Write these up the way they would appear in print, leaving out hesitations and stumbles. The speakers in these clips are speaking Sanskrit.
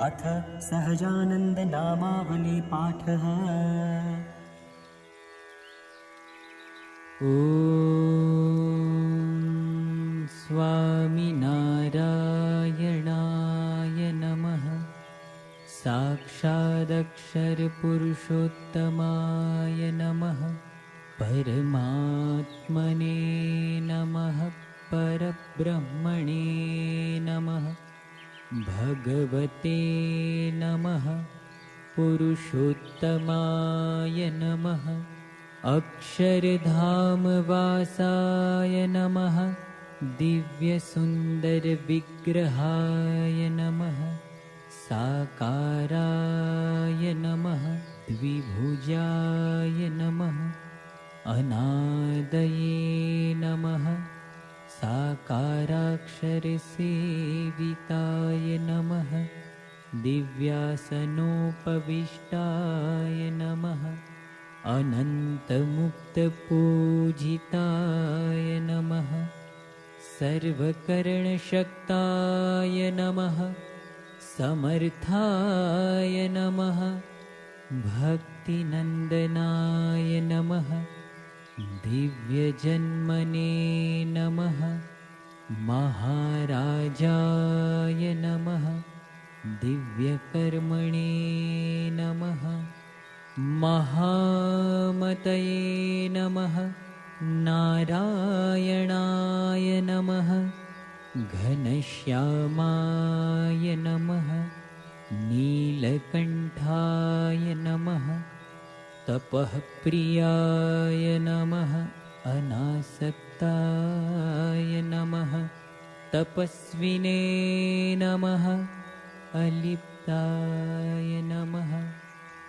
अथ सहजानन्दनामावली पाठः। ॐ स्वामिनारायणाय नमः। साक्षादक्षरपुरुषोत्तमाय नमः। परमात्मने नमः। परब्रह्मणे नमः। भगवते नमः। पुरुषोत्तमाय नमः। अक्षरधामवासाय नमः। दिव्यसुन्दरविग्रहाय नमः। साकाराय नमः। द्विभुजाय नमः। अनादये नमः। साकाराक्षरसेविताय नमः। दिव्यासनोपविष्टाय नमः। अनन्तमुक्तपूजिताय नमः। सर्वकरणशक्ताय नमः। समर्थाय नमः। भक्तिनन्दनाय नमः। दिव्यजन्मने नमः। महाराजाय नमः। दिव्यकर्मणे नमः। महामतये नमः। नारायणाय नमः। घनश्यामाय नमः। नीलकण्ठाय नमः। तपःप्रियाय नमः। अनासक्ताय नमः। तपस्विने नमः। अलिप्ताय नमः।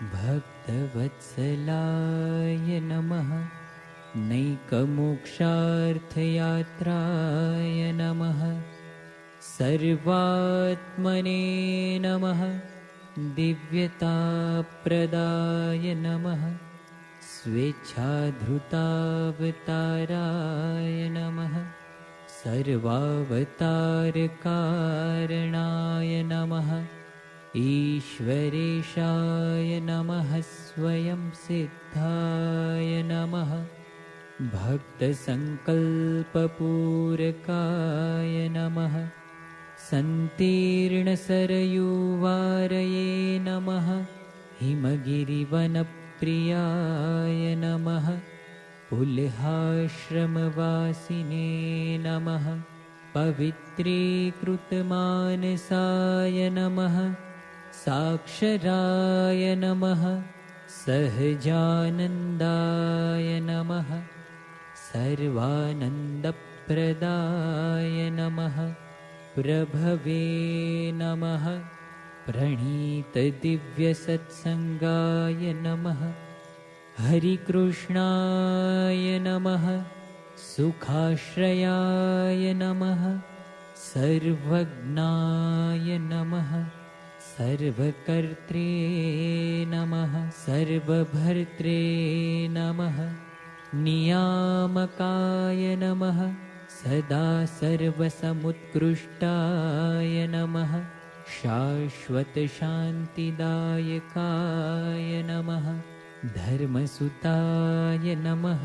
भक्तवत्सलाय नमः। नैकमोक्षार्थयात्राय नमः। सर्वात्मने नमः। दिव्यताप्रदाय नमः। स्वेच्छाधृतावताराय नमः। सर्वावतारकारणाय नमः। ईश्वरेशाय नमः। स्वयं सिद्धाय नमः। भक्तसङ्कल्पपूरकाय नमः। सन्तीर्णसरयूवारये नमः। हिमगिरिवनप्रियाय नमः। पुल्हाश्रमवासिने नमः। पवित्रीकृतमानसाय नमः। साक्षराय नमः। सहजानन्दाय नमः। सर्वानन्दप्रदाय नमः। प्रभवे नमः। प्रणीतदिव्यसत्सङ्गाय नमः। हरिकृष्णाय नमः। सुखाश्रयाय नमः। सर्वज्ञाय नमः। सर्वकर्त्रे नमः। सर्वभर्त्रे नमः। नियामकाय नमः। सदा सर्वसमुत्कृष्टाय नमः। शाश्वतशान्तिदायकाय नमः। धर्मसुताय नमः।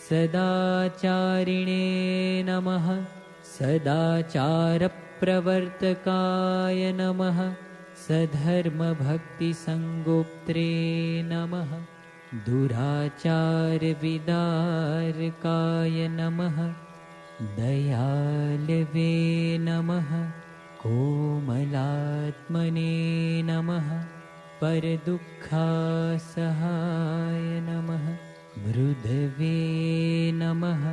सदाचारिणे नमः। सदाचारप्रवर्तकाय नमः। सधर्मभक्तिसङ्गोप्त्रे नमः। दुराचारविदारकाय नमः। दयालवे नमः। कोमलात्मने नमः। परदुःखासहाय नमः। मृदवे नमः।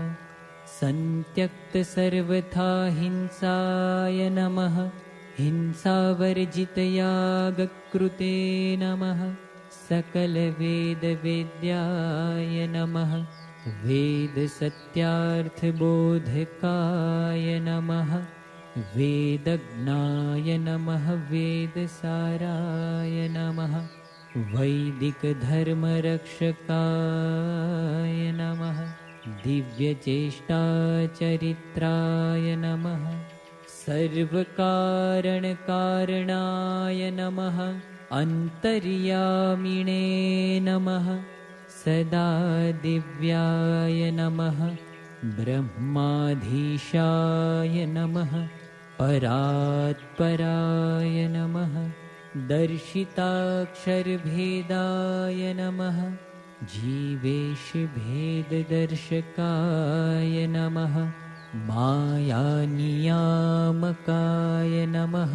सन्त्यक्तसर्वथा हिंसाय नमः। हिंसावर्जितयागकृते नमः। सकलवेदवेद्याय नमः। वेदसत्यार्थबोधकाय नमः। वेदज्ञाय नमः। वेदसाराय नमः। वैदिकधर्मरक्षकाय नमः। दिव्यचेष्टाचरित्राय नमः। सर्वकारणकारणाय नमः अन्तर्यामिणे नमः सदा दिव्याय नमः ब्रह्माधीशाय नमः परात्पराय नमः दर्शिताक्षरभेदाय नमः जीवेशभेददर्शकाय नमः मायानियामकाय नमः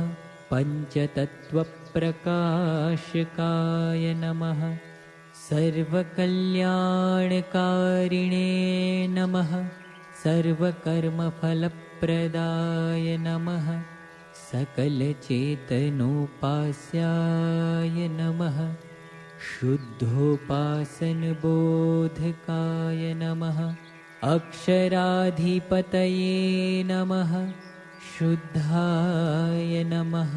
पञ्चतत्त्वप्रकाशकाय नमः सर्वकल्याणकारिणे नमः सर्वकर्मफलप्रदाय नमः सकलचेतनोपास्याय नमः शुद्धोपासनबोधकाय नमः अक्षराधिपतये नमः शुद्धाय नमः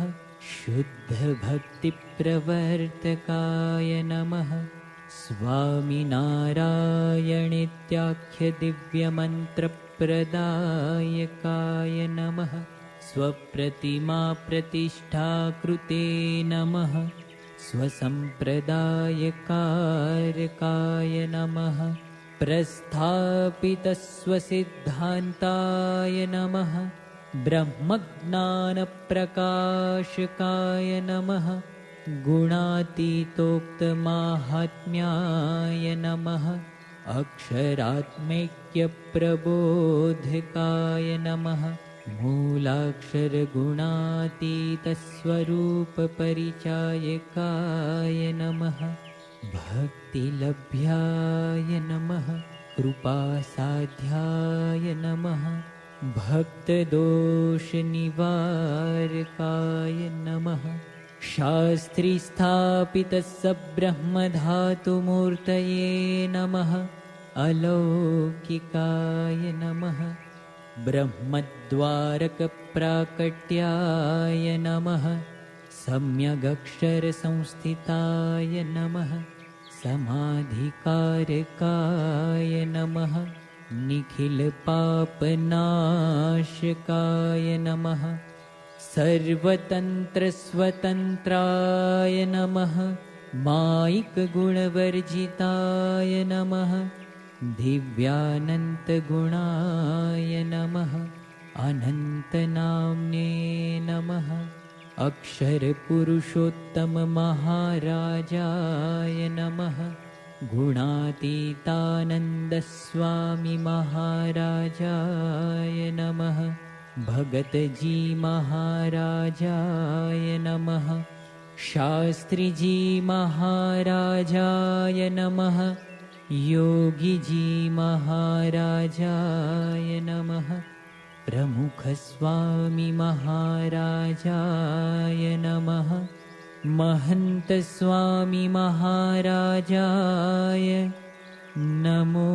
शुद्धभक्तिप्रवर्तकाय नमः स्वामिनारायणेत्याख्यदिव्यमन्त्रप्रदायकाय नमः स्वप्रतिमाप्रतिष्ठाकृते नमः स्वसम्प्रदायकारकाय नमः प्रस्थापितस्वसिद्धान्ताय नमः ब्रह्मज्ञानप्रकाशकाय नमः गुणातीतोक्तमाहात्म्याय नमः अक्षरात्मैक्यप्रबोधकाय नमः मूलाक्षरगुणातीतस्वरूपपरिचायकाय नमः भक्तिलभ्याय नमः कृपासाध्याय नमः भक्तदोषनिवारकाय नमः शास्त्रीस्थापितस्ब्रह्मधातुमूर्तये नमः अलौकिकाय नमः ब्रह्मद्वारकप्राकट्याय नमः सम्यगक्षरसंस्थिताय नमः समाधिकारकाय नमः निखिलपापनाशकाय नमः सर्वतन्त्रस्वतन्त्राय नमः मायिकगुणवर्जिताय नमः दिव्यानन्तगुणाय नमः अनन्तनाम्ने नमः अक्षरपुरुषोत्तममहाराजाय नमः गुणातीतानन्दस्वामिमहाराजाय नमः भगतजी महाराजाय नमः शास्त्रीजी महाराजाय नमः योगीजी महाराजाय नमः प्रमुखस्वामी महाराजाय नमः महन्तस्वामी महाराजाय नमो